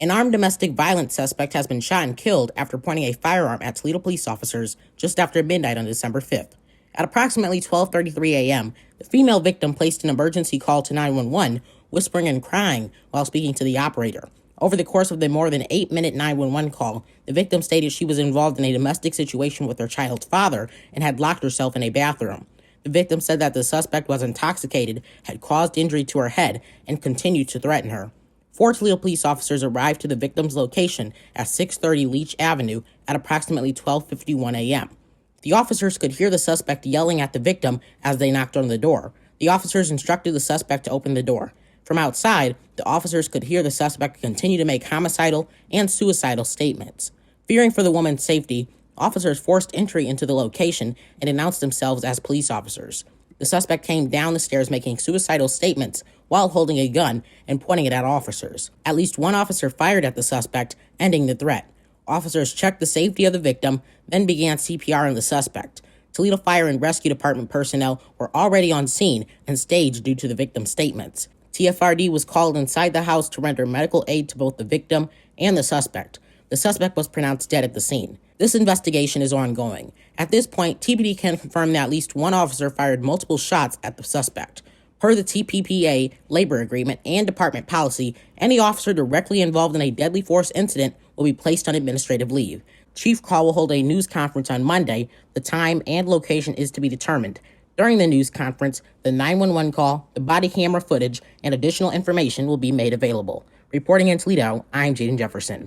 An armed domestic violence suspect has been shot and killed after pointing a firearm at Toledo police officers just after midnight on December 5th. At approximately 12:33 a.m., the female victim placed an emergency call to 911, whispering and crying while speaking to the operator. Over the course of the more than 8-minute 911 call, the victim stated she was involved in a domestic situation with her child's father and had locked herself in a bathroom. The victim said that the suspect was intoxicated, had caused injury to her head, and continued to threaten her. 4 Toledo police officers arrived to the victim's location at 630 Leach Avenue at approximately 12:51 a.m. The officers could hear the suspect yelling at the victim as they knocked on the door. The officers instructed the suspect to open the door. From outside, the officers could hear the suspect continue to make homicidal and suicidal statements. Fearing for the woman's safety, officers forced entry into the location and announced themselves as police officers. The suspect came down the stairs making suicidal statements while holding a gun and pointing it at officers. At least one officer fired at the suspect, ending the threat. Officers checked the safety of the victim, then began CPR on the suspect. Toledo Fire and Rescue Department personnel were already on scene and staged due to the victim's statements. TFRD was called inside the house to render medical aid to both the victim and the suspect. The suspect was pronounced dead at the scene. This investigation is ongoing. At this point, TPD can confirm that at least one officer fired multiple shots at the suspect. Per the TPPA labor agreement and department policy, any officer directly involved in a deadly force incident will be placed on administrative leave. Chief Call will hold a news conference on Monday. The time and location is to be determined. During the news conference, the 911 call, the body camera footage, and additional information will be made available. Reporting in Toledo, I'm Jaden Jefferson.